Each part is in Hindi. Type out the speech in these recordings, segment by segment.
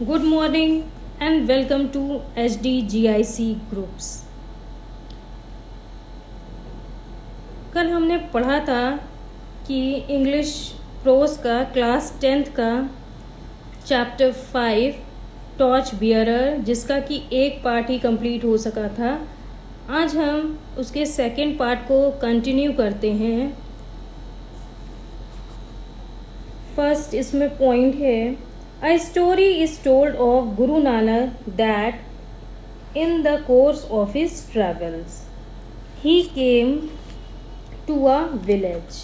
Good morning and welcome to HDGIC Groups। कल हमने पढ़ा था कि इंग्लिश प्रोस का क्लास 10th का चैप्टर 5 टॉर्च बियरर, जिसका कि एक पार्ट ही कंप्लीट हो सका था। आज हम उसके सेकंड पार्ट को कंटिन्यू करते हैं। फर्स्ट इसमें पॉइंट है, A story is told of Guru Nanak that in the course of his travels, he came to a village।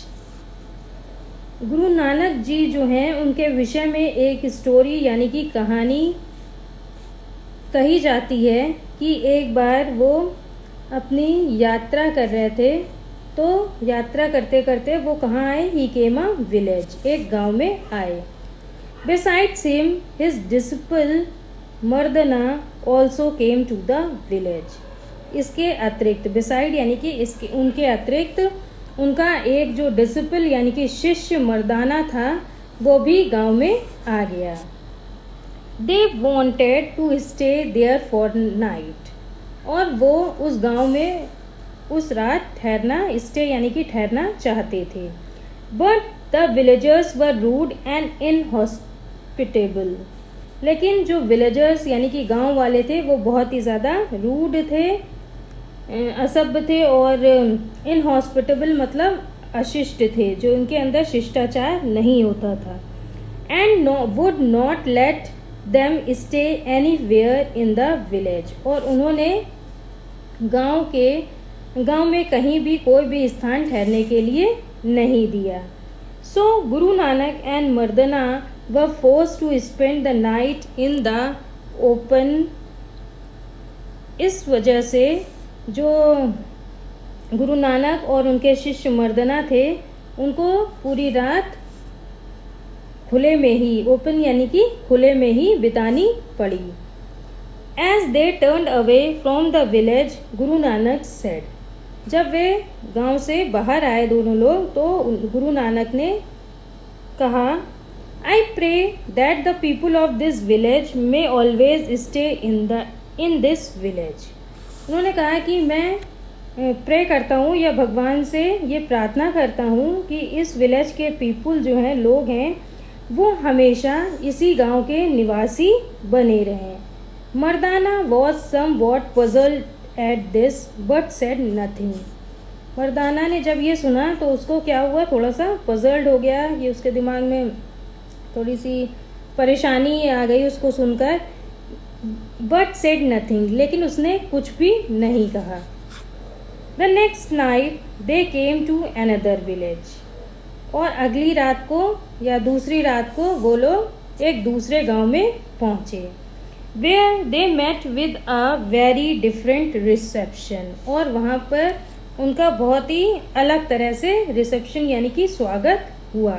Guru Nanak ji जो हैं उनके विषय में एक स्टोरी यानी कि कहानी कही जाती है कि एक बार वो अपनी यात्रा कर रहे थे, तो यात्रा करते करते वो कहाँ आए? ही केम अ विलेज, एक गांव में आए। Besides him, his disciple मर्दना also came to the village। इसके अतिरिक्त, beside यानी कि इसके उनके अतिरिक्त उनका एक जो डिसिपल यानी कि शिष्य मर्दाना था वो भी गांव में आ गया। They wanted to stay there for night। और वो उस गांव में उस रात ठहरना, स्टे यानी कि ठहरना चाहते थे। But the villagers were rude and inhospitable। लेकिन जो विलेजर्स यानी कि गांव वाले थे वो बहुत ही ज़्यादा रूड थे, असभ्य थे, और इनहॉस्पिटेबल मतलब अशिष्ट थे, जो उनके अंदर शिष्टाचार नहीं होता था। And would not let them stay anywhere in the village. और उन्होंने गांव में कहीं भी कोई भी स्थान ठहरने के लिए नहीं दिया। So Guru Nanak and Mardana were forced to spend the night in the open। इस वजह से जो गुरु नानक और उनके शिष्य मर्दना थे उनको पूरी रात खुले में ही, ओपन यानी कि खुले में ही बितानी पड़ी। As they turned away from the village, Guru Nanak said। जब वे गांव से बाहर आए दोनों लोग, तो गुरु नानक ने कहा, I pray that the people of this village may always stay in this village. उन्होंने कहा कि मैं प्रे करता हूँ या भगवान से ये प्रार्थना करता हूँ कि इस विलेज के पीपल जो हैं, लोग हैं, वो हमेशा इसी गांव के निवासी बने रहें। Mardana was somewhat puzzled at this but said nothing. Mardana ने जब ये सुना तो उसको क्या हुआ, थोड़ा सा पजल्ड हो गया, ये उसके दिमाग में थोड़ी सी परेशानी आ गई उसको सुनकर। बट सेड नथिंग, लेकिन उसने कुछ भी नहीं कहा। The next night they came to another village. और अगली रात को या दूसरी रात को वो लोग एक दूसरे गांव में पहुंचे। Where they met with a very different reception। और वहाँ पर उनका बहुत ही अलग तरह से रिसेप्शन यानी कि स्वागत हुआ।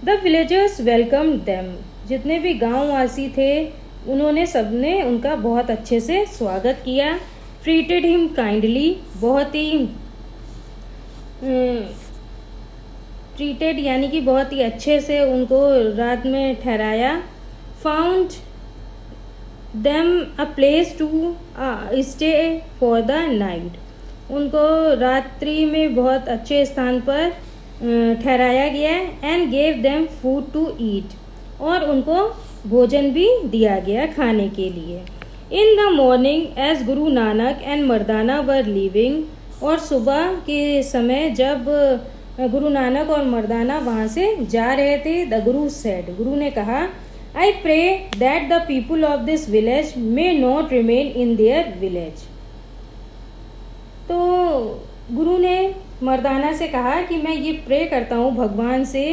The villagers welcomed them। जितने भी गांववासी थे उन्होंने सबने उनका बहुत अच्छे से स्वागत किया। Treated him kindly, बहुत ही treated यानी कि बहुत ही अच्छे से उनको रात में ठहराया। Found them a place to stay for the night। उनको रात्रि में बहुत अच्छे स्थान पर ठहराया गया। and gave them food to eat। और उनको भोजन भी दिया गया खाने के लिए। in the morning as Guru Nanak and Mardana were leaving। और सुबह के समय जब गुरु नानक और मर्दाना वहाँ से जा रहे थे, द गुरु said, गुरु ने कहा, I pray that the people of this village may not remain in their village। तो गुरु ने मर्दाना से कहा कि मैं ये प्रे करता हूँ भगवान से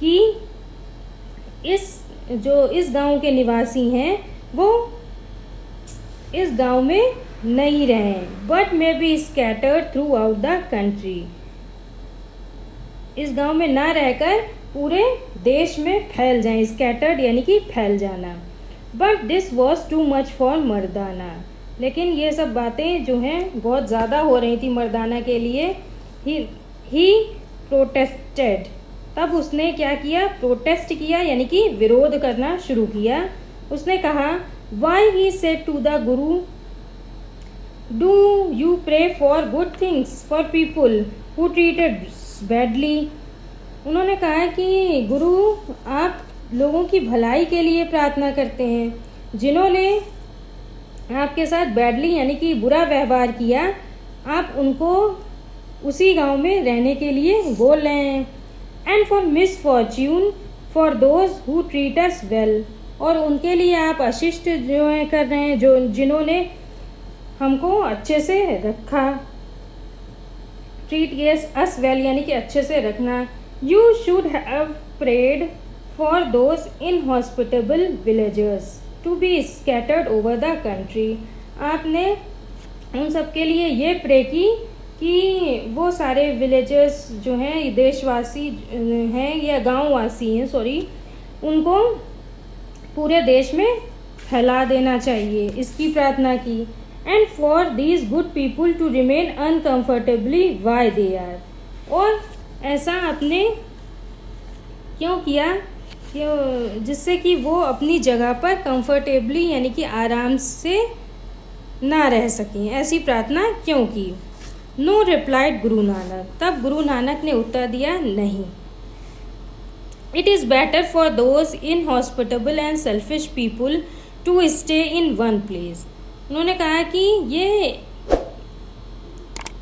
कि इस गांव के निवासी हैं वो इस गांव में नहीं रहें, but may be scattered throughout the country। इस गांव में ना रहकर पूरे देश में फैल जाएं, स्कैटर्ड यानी कि फैल जाना। But this was too much for Mardana. लेकिन ये सब बातें जो हैं बहुत ज़्यादा हो रही थी मर्दाना के लिए। ही प्रोटेस्टेड। तब उसने क्या किया? प्रोटेस्ट किया यानी कि विरोध करना शुरू किया। उसने कहा, why he said to the guru, do you pray for good things for people who treated badly. उन्होंने कहा कि गुरु, आप लोगों की भलाई के लिए प्रार्थना करते हैं, जिन्होंने आपके साथ बैडली यानी कि बुरा व्यवहार किया, आप उनको उसी गांव में रहने के लिए बोल रहे हैं। And for misfortune for those who treat us well, और उनके लिए आप अशिष्ट जो है कर रहे हैं, जो जिन्होंने हमको अच्छे से रखा। ट्रीट अस वेल यानी कि अच्छे से रखना। You should have prayed for those inhospitable villagers to be scattered over the country. आपने उन सब के लिए ये प्रे की कि वो सारे विलेजर्स जो हैं, देशवासी हैं या गांववासी हैं, उनको पूरे देश में फैला देना चाहिए, इसकी प्रार्थना की। And for these good people to remain uncomfortably why they are, और ऐसा आपने क्यों किया, जिससे कि वो अपनी जगह पर कंफर्टेबली यानी कि आराम से ना रह सकें, ऐसी प्रार्थना क्यों की। नो रिप्लाइड गुरु नानक, तब गुरु नानक ने उत्तर दिया, नहीं। It is better for those inhospitable and selfish people to stay in one place. उन्होंने कहा कि ये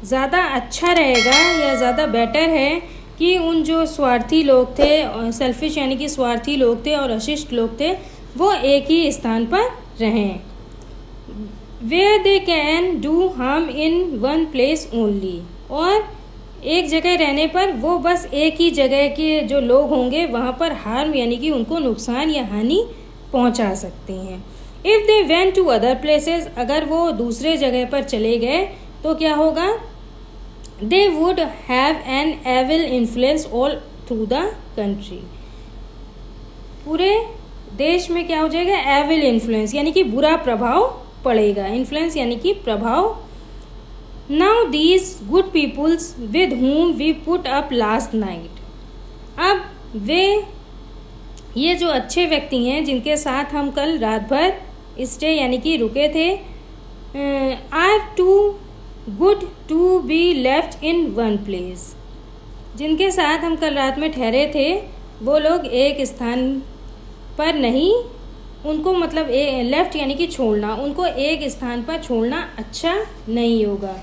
ज़्यादा अच्छा रहेगा या ज़्यादा बेटर है कि उन जो स्वार्थी लोग थे, सेल्फिश यानी कि स्वार्थी लोग थे और अशिष्ट लोग थे, वो एक ही स्थान पर रहें। Where they can do harm in one place only, और एक जगह रहने पर वो बस एक ही जगह के जो लोग होंगे वहाँ पर हार्म यानी कि उनको नुकसान या हानि पहुँचा सकते हैं। If they went to other places, अगर वो दूसरे जगह पर चले गए तो क्या होगा, they would have an evil influence all through the country. पूरे देश में क्या हो जाएगा, एविल इन्फ्लुएंस यानी कि बुरा प्रभाव पड़ेगा। इन्फ्लुएंस यानी कि प्रभाव। Now these good peoples with whom we put up last night, अब वे ये जो अच्छे व्यक्ति हैं जिनके साथ हम कल रात भर स्टे यानी कि रुके थे, are too good to be left in one place, जिनके साथ हम कल रात में ठहरे थे वो लोग एक स्थान पर नहीं, उनको मतलब लेफ्ट यानी कि छोड़ना, उनको एक स्थान पर छोड़ना अच्छा नहीं होगा।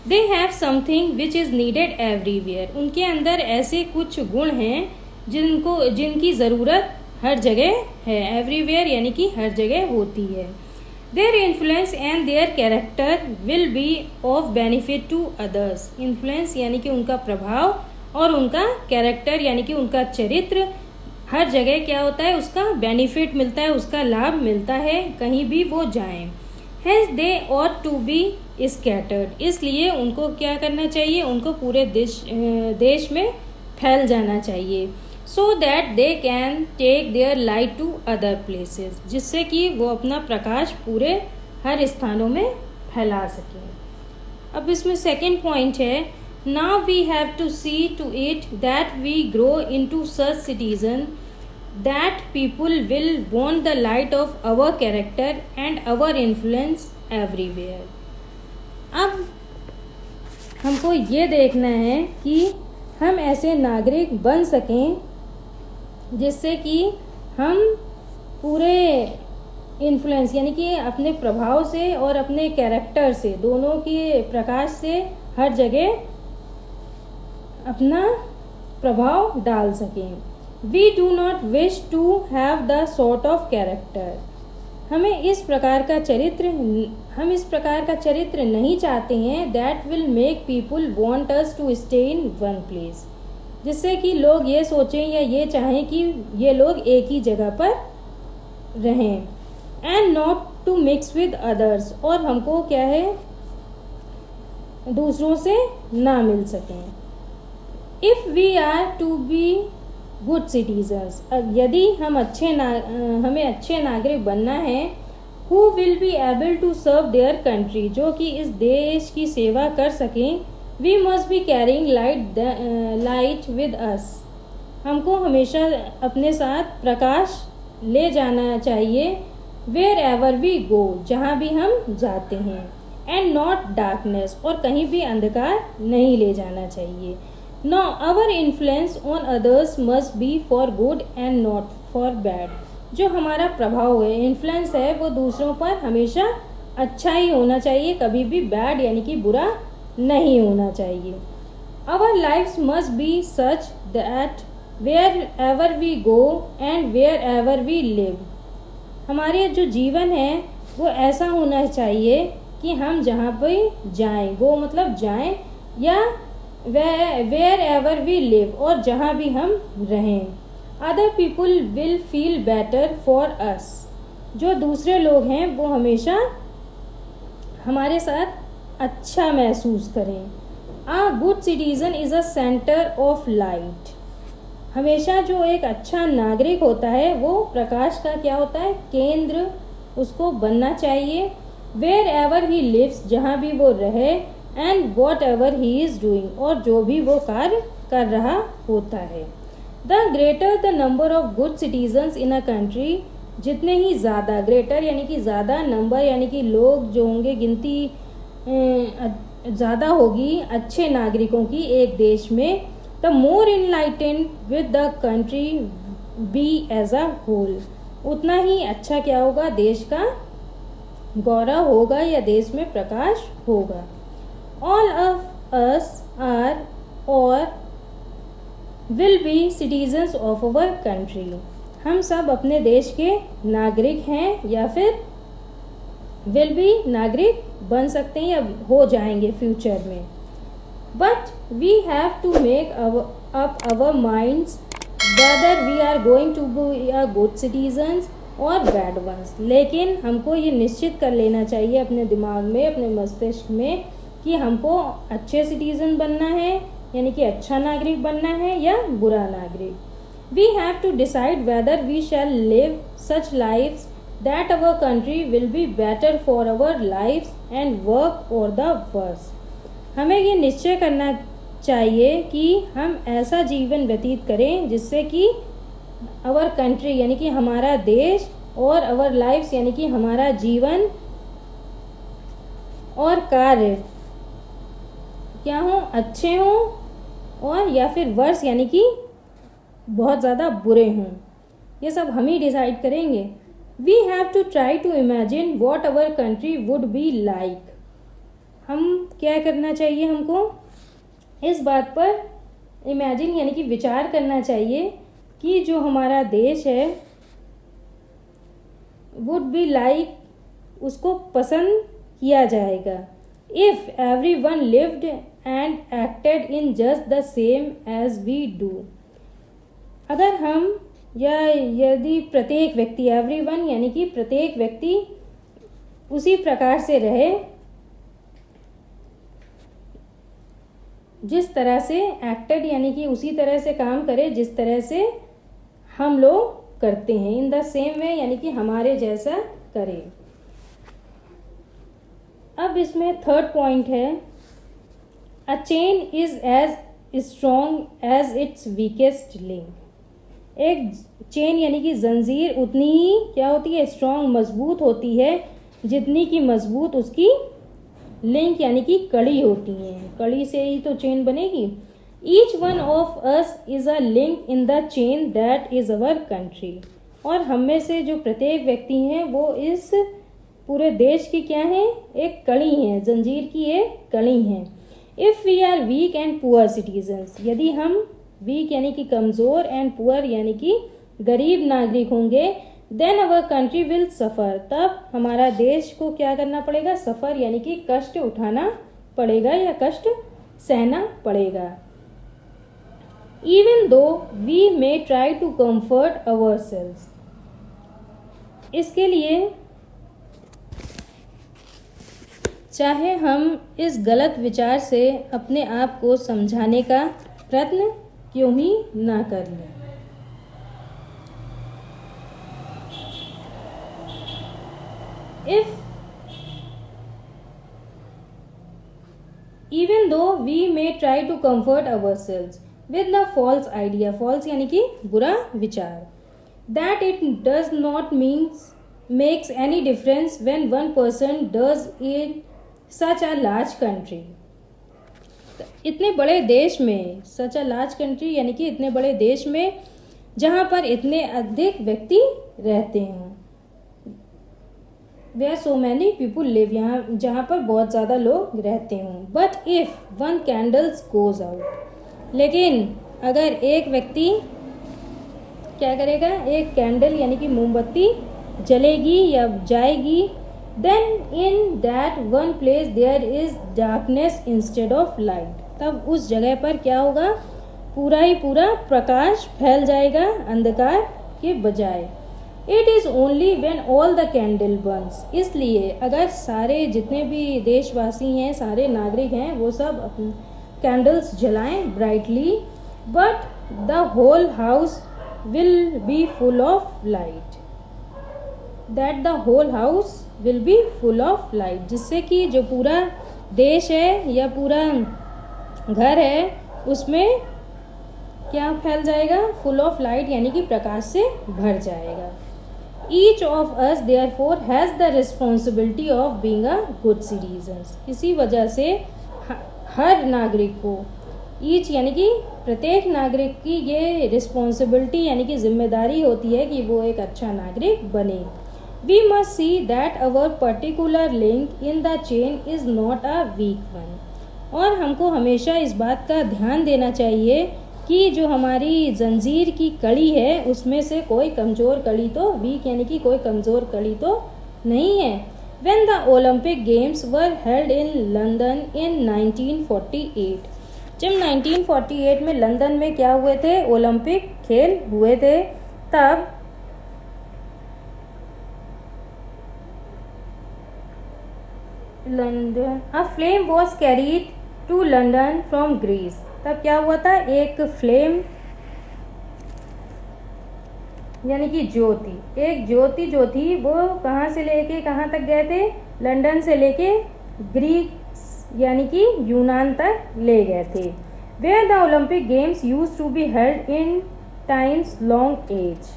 They have something which is needed everywhere, उनके अंदर ऐसे कुछ गुण हैं जिनकी ज़रूरत हर जगह है। एवरीवेयर यानी कि हर जगह होती है। Their influence and their character will be of benefit to others, influence यानी कि उनका प्रभाव और उनका कैरेक्टर यानी कि उनका चरित्र हर जगह क्या होता है, उसका बेनिफिट मिलता है, उसका लाभ मिलता है कहीं भी वो जाएं। Has they ought to be scattered, इसलिए उनको क्या करना चाहिए, उनको पूरे देश में फैल जाना चाहिए। So that they can take their light to other places, जिससे कि वो अपना प्रकाश पूरे हर स्थानों में फैला सकें। अब इसमें सेकेंड पॉइंट है, now we have to see to it that we grow into such citizen that people will want the light of our character and our influence everywhere. अब हमको ये देखना है कि हम ऐसे नागरिक बन सकें जिससे कि हम पूरे इन्फ्लुएंस यानी कि अपने प्रभाव से और अपने कैरेक्टर से, दोनों के प्रकाश से हर जगह अपना प्रभाव डाल सकें। We do not wish to have the sort of character, हम इस प्रकार का चरित्र नहीं चाहते हैं that will make people want us to stay in one place, जिससे कि लोग ये सोचें या ये चाहें कि ये लोग एक ही जगह पर रहें। And not to mix with others, और हमको क्या है, दूसरों से ना मिल सकें। If we are to be good citizens, यदि हम हमें अच्छे नागरिक बनना है, who will be able to serve their country, जो कि इस देश की सेवा कर सकें, we must be carrying light with us, हमको हमेशा अपने साथ प्रकाश ले जाना चाहिए वेयर एवर वी गो, जहाँ भी हम जाते हैं, एंड नॉट डार्कनेस, और कहीं भी अंधकार नहीं ले जाना चाहिए। No our influence on others must be for good and not for bad, जो हमारा प्रभाव है, इन्फ्लुएंस है, वो दूसरों पर हमेशा अच्छा ही होना चाहिए, कभी भी बैड यानी कि बुरा नहीं होना चाहिए। Our lives must be such that wherever we go and wherever we live, हमारे जो जीवन है वो ऐसा होना चाहिए कि हम जहाँ पे जाएं, गो मतलब जाएं, या वेयर एवर वी लिव, और जहाँ भी हम रहें, other people will feel better for us, जो दूसरे लोग हैं वो हमेशा हमारे साथ अच्छा महसूस करें। A good citizen is a centre of light, हमेशा जो एक अच्छा नागरिक होता है वो प्रकाश का क्या होता है, केंद्र उसको बनना चाहिए। वेयर एवर ही लिव्स, जहाँ भी वो रहे, and what ever he is doing, और जो भी वो कार्य कर रहा होता है। The greater the number of good citizens in a country, जितने ही ज़्यादा, ग्रेटर यानी कि ज़्यादा, नंबर यानी कि लोग जो होंगे, गिनती ज़्यादा होगी अच्छे नागरिकों की एक देश में, the more enlightened with the country be as a whole, उतना ही अच्छा क्या होगा, देश का गौरव होगा या देश में प्रकाश होगा। ऑल ऑफ अस आर और will be citizens of our country, हम सब अपने देश के नागरिक हैं या फिर विल बी नागरिक बन सकते हैं या हो जाएंगे फ्यूचर में। But we have to make up our minds whether we are going to be a good citizens or bad ones, लेकिन हमको ये निश्चित कर लेना चाहिए अपने दिमाग में, अपने मस्तिष्क में, कि हमको अच्छे सिटीजन बनना है, यानी कि अच्छा नागरिक बनना है या बुरा नागरिक। We have to decide whether we shall live such lives that our country will be better for our lives and work or the worse, हमें ये निश्चय करना चाहिए कि हम ऐसा जीवन व्यतीत करें जिससे कि अवर कंट्री यानी कि हमारा देश और अवर लाइफ्स यानी कि हमारा जीवन और कार्य क्या हों, अच्छे हों, और या फिर वर्ष यानी कि बहुत ज़्यादा बुरे हों, ये सब हम ही डिसाइड करेंगे। We have to try to imagine what our country would be like, हम क्या करना चाहिए, हमको इस बात पर इमेजिन यानी कि विचार करना चाहिए कि जो हमारा देश है वुड बी लाइक, उसको पसंद किया जाएगा। If everyone lived and acted in just the same as we do, अगर हम या यदि प्रत्येक व्यक्ति, एवरी वन यानी कि प्रत्येक व्यक्ति उसी प्रकार से रहे जिस तरह से, एक्टेड यानी कि उसी तरह से काम करे जिस तरह से हम लोग करते हैं, इन द सेम वे यानी कि हमारे जैसा करे। अब इसमें थर्ड पॉइंट है, a chain is as strong as its weakest link, एक चेन यानी कि जंजीर उतनी ही क्या होती है, स्ट्रॉन्ग, मजबूत होती है जितनी की मजबूत उसकी लिंक यानी कि कड़ी होती है, कड़ी से ही तो चेन बनेगी। Each one of us is a link in the chain that is our country, और हम में से जो प्रत्येक व्यक्ति हैं वो इस पूरे देश की क्या है, एक कड़ी है, जंजीर की एक कड़ी है। If we are weak and poor citizens, यदि हम वीक यानी कि कमज़ोर एंड पुअर यानी कि गरीब नागरिक होंगे, then our country will suffer, तब हमारा देश को क्या करना पड़ेगा, सफ़र यानी कि कष्ट उठाना पड़ेगा या कष्ट सहना पड़ेगा। Even though we may try to comfort our selves, इसके लिए चाहे हम इस गलत विचार से अपने आप को समझाने का प्रयत्न क्यों ही ना कर लें। If even though we may try to comfort ourselves with the false idea, false यानी कि बुरा विचार, that it does not means makes any difference when one person does in such a large country. इतने बड़े देश में, सच अ लार्ज कंट्री यानी कि इतने बड़े देश में जहाँ पर इतने अधिक व्यक्ति रहते हैं, where so many people live, यहाँ जहाँ पर बहुत ज़्यादा लोग रहते हों. But if one candles goes out, लेकिन अगर एक व्यक्ति क्या करेगा, एक कैंडल यानी कि मोमबत्ती जलेगी या जाएगी, then in that one place there is darkness instead of light, तब उस जगह पर क्या होगा, पूरा ही पूरा प्रकाश फैल जाएगा अंधकार के बजाय. It is only when all the candle Burns, इसलिए अगर सारे जितने भी देशवासी हैं, सारे नागरिक हैं, वो सब कैंडल्स जलाएं brightly, but the whole house will be full of light, that the whole house will be full of light, जिससे कि जो पूरा देश है या पूरा घर है उसमें क्या फैल जाएगा, फुल ऑफ लाइट यानी कि प्रकाश से भर जाएगा. Each of us therefore has the responsibility of being a good citizen, इसी वजह से हर नागरिक को, ईच यानी कि प्रत्येक नागरिक की ये रिस्पॉन्सिबिलिटी यानी कि जिम्मेदारी होती है कि वो एक अच्छा नागरिक बने. We must see that our particular link in the chain is not a weak one, और हमको हमेशा इस बात का ध्यान देना चाहिए कि जो हमारी जंजीर की कड़ी है उसमें से कोई कमज़ोर कड़ी तो, वीक यानी कि कोई कमज़ोर कड़ी तो नहीं है. When the Olympic games were held in London इन 1948, जब 1948 में लंदन में क्या हुए थे, ओलंपिक खेल हुए थे, तब London a flame was carried to London from Greece, तब क्या हुआ था, एक फ्लेम यानी कि ज्योति, एक ज्योति जो थी वो कहाँ से लेके कहाँ तक गए थे, लंदन से लेके ग्रीस यानी कि यूनान तक ले गए थे. Where the Olympic games use to be held in times long as,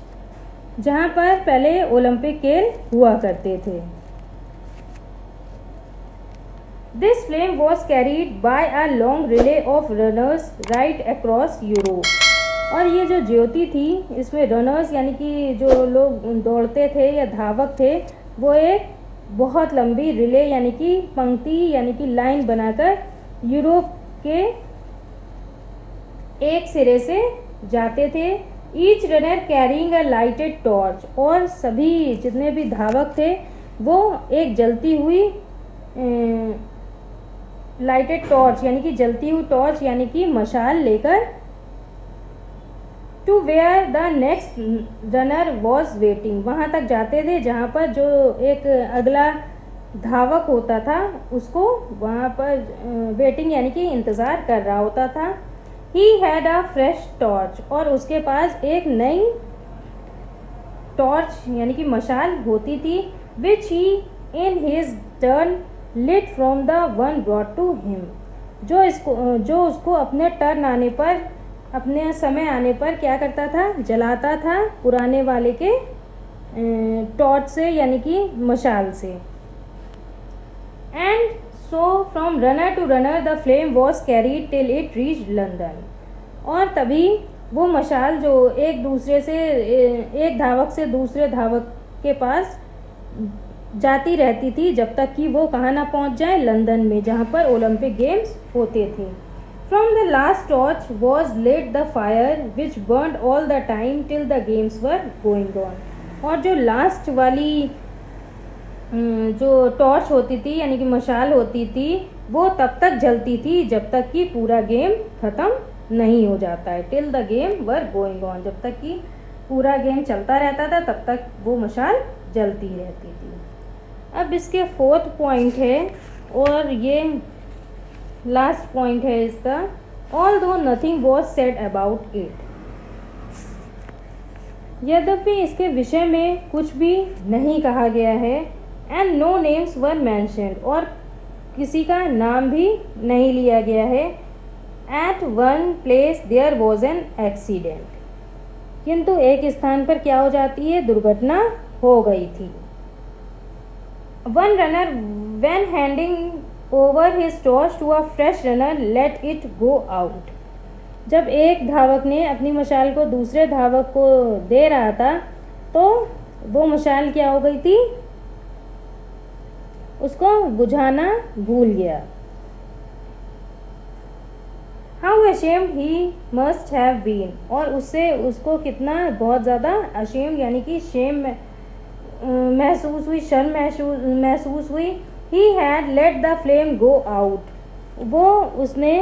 जहाँ पर पहले ओलंपिक खेल हुआ करते थे. This flame was carried by a long relay of runners right across Europe, और ये जो ज्योति थी इसमें रनर्स यानी कि जो लोग दौड़ते थे या धावक थे, वो एक बहुत लंबी रिले यानी कि पंक्ति यानी कि लाइन बनाकर यूरोप के एक सिरे से जाते थे. Each runner carrying a lighted torch, और सभी जितने भी धावक थे वो एक जलती हुई लाइटेड टॉर्च यानी कि जलती हुई टॉर्च यानी कि मशाल लेकर to where the next runner was waiting, वहाँ तक जाते थे जहाँ पर जो एक अगला धावक होता था उसको वहाँ पर वेटिंग यानी कि इंतज़ार कर रहा होता था. He had a fresh torch, और उसके पास एक नई टॉर्च यानी कि मशाल होती थी, which he in his turn lit from the one brought to him, जो उसको अपने टर्न आने पर, अपने समय आने पर क्या करता था, जलाता था पुराने वाले के टॉर्च से यानी कि मशाल से. And so from runner to runner the flame was carried till it reach London, और तभी वो मशाल जो एक दूसरे से, एक धावक से दूसरे धावक के पास जाती रहती थी जब तक कि वो कहाँ ना पहुँच जाए, लंदन में जहाँ पर ओलंपिक गेम्स होते थे. From the last torch was lit the fire which burned all the time till the games were going on. और जो लास्ट वाली जो टॉर्च होती थी यानी कि मशाल होती थी वो तब तक जलती थी जब तक कि पूरा गेम ख़त्म नहीं हो जाता है. Till the game were going on, जब तक कि पूरा गेम चलता रहता था तब तक वो मशाल जलती रहती थी. अब इसके फोर्थ पॉइंट है और ये लास्ट पॉइंट है इसका. ऑल दो nothing was said about it, यद्यपि इसके विषय में कुछ भी नहीं कहा गया है. And no names were mentioned, और किसी का नाम भी नहीं लिया गया है. At one place there was an accident, किंतु एक स्थान पर क्या हो जाती है, दुर्घटना हो गई थी. One runner when handing over his torch to a fresh runner let it go out. जब एक धावक ने अपनी मशाल को दूसरे धावक को दे रहा था तो वो मशाल क्या हो गई थी, उसको बुझाना भूल गया। How ashamed he must have been, और उससे उसको कितना बहुत ज़्यादा अशेम्ड यानी कि शेम महसूस हुई, शर्म महसूस हुई। He had let the flame go out, वो उसने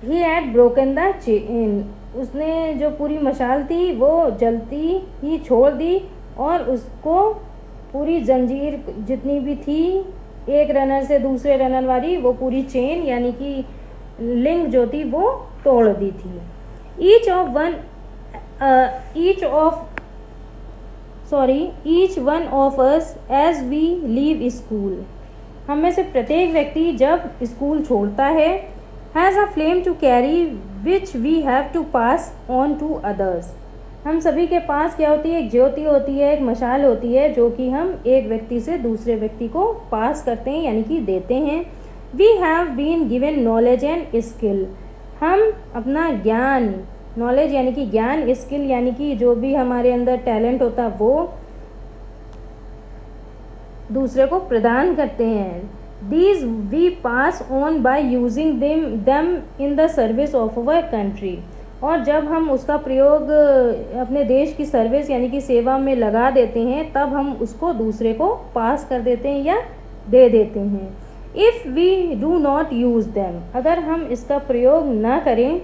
he had broken the chain, उसने जो पूरी मशाल थी वो जलती ही छोड़ दी और उसको पूरी जंजीर जितनी भी थी एक रनर से दूसरे रनर वाली, वो पूरी चेन यानी कि लिंक जो थी वो तोड़ दी थी। Each one of us as we leave school, हम में से प्रत्येक व्यक्ति जब स्कूल छोड़ता है, has a flame to carry which we have to pass on to others, हम सभी के पास क्या होती है, एक ज्योति होती है, एक मशाल होती है जो कि हम एक व्यक्ति से दूसरे व्यक्ति को पास करते हैं यानी कि देते हैं। We have been given knowledge and skill, हम अपना ज्ञान, नॉलेज यानी कि ज्ञान, स्किल यानी कि जो भी हमारे अंदर टैलेंट होता है वो दूसरे को प्रदान करते हैं। These we pass on by using them in the service of our country, और जब हम उसका प्रयोग अपने देश की सर्विस यानी कि सेवा में लगा देते हैं तब हम उसको दूसरे को पास कर देते हैं या दे देते हैं। If we do not use them, अगर हम इसका प्रयोग ना करें,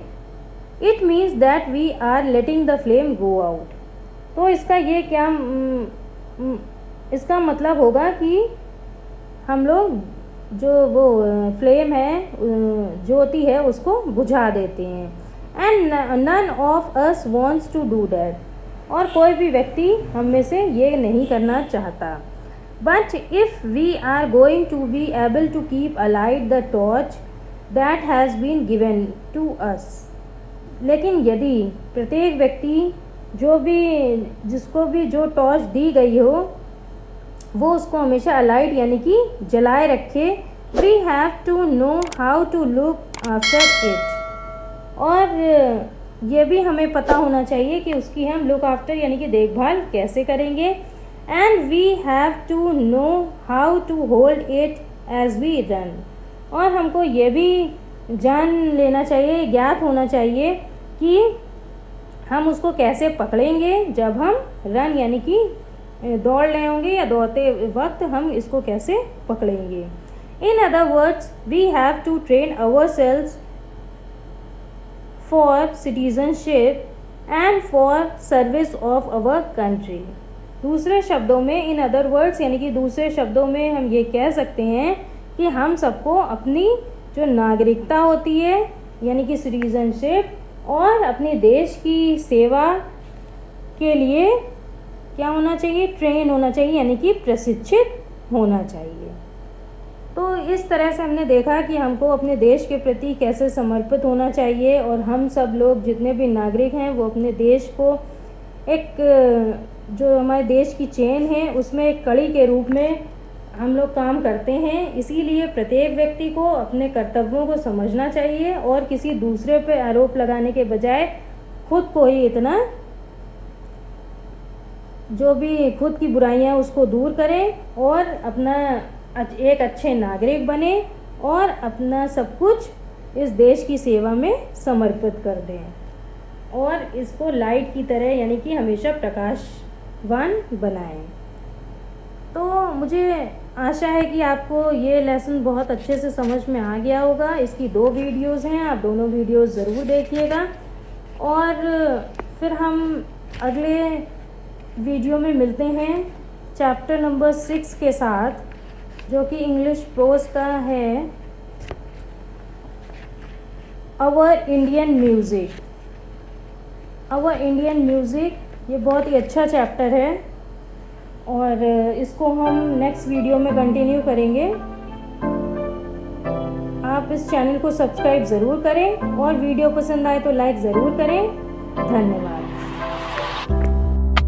it means that we are letting the flame go out, तो इसका ये क्या इसका मतलब होगा कि हम लोग जो वो फ्लेम है, ज्योति है, उसको बुझा देते हैं। And none of us wants to do that, और कोई भी व्यक्ति हम में से ये नहीं करना चाहता। But if we are going to be able to keep alight the torch that has been given to us, लेकिन यदि प्रत्येक व्यक्ति जिसको भी जो टॉर्च दी गई हो वो उसको हमेशा अलाइट यानी कि जलाए रखे। We have to know how to look after it, और ये भी हमें पता होना चाहिए कि उसकी हम लुक आफ्टर यानी कि देखभाल कैसे करेंगे। And we have to know how to hold it as we run, और हमको ये भी जान लेना चाहिए, ज्ञात होना चाहिए कि हम उसको कैसे पकड़ेंगे जब हम रन यानी कि दौड़ रहे होंगे या दौड़ते वक्त हम इसको कैसे पकड़ेंगे। In other words we have to train ourselves for citizenship and for service of our country. दूसरे शब्दों में, इन अदर वर्ड्स यानी कि दूसरे शब्दों में हम ये कह सकते हैं कि हम सबको अपनी जो नागरिकता होती है यानी कि सिटीजनशिप और अपने देश की सेवा के लिए क्या होना चाहिए, ट्रेन होना चाहिए यानी कि प्रशिक्षित होना चाहिए। तो इस तरह से हमने देखा कि हमको अपने देश के प्रति कैसे समर्पित होना चाहिए, और हम सब लोग जितने भी नागरिक हैं वो अपने देश को एक जो हमारे देश की चेन है उसमें एक कड़ी के रूप में हम लोग काम करते हैं। इसीलिए प्रत्येक व्यक्ति को अपने कर्तव्यों को समझना चाहिए और किसी दूसरे पे आरोप लगाने के बजाय खुद को ही इतना जो भी खुद की बुराइयां उसको दूर करें और अपना एक अच्छे नागरिक बने और अपना सब कुछ इस देश की सेवा में समर्पित कर दें और इसको लाइट की तरह यानी कि हमेशा प्रकाशवान बनाएं। तो मुझे आशा है कि आपको ये लेसन बहुत अच्छे से समझ में आ गया होगा। इसकी 2 वीडियोज़ हैं, आप दोनों वीडियोज़ ज़रूर देखिएगा और फिर हम अगले वीडियो में मिलते हैं चैप्टर नंबर 6 के साथ, जो कि इंग्लिश प्रोज का है, our Indian music. Our Indian music ये बहुत ही अच्छा चैप्टर है और इसको हम नेक्स्ट वीडियो में कंटिन्यू करेंगे। आप इस चैनल को सब्सक्राइब ज़रूर करें और वीडियो पसंद आए तो लाइक ज़रूर करें। धन्यवाद।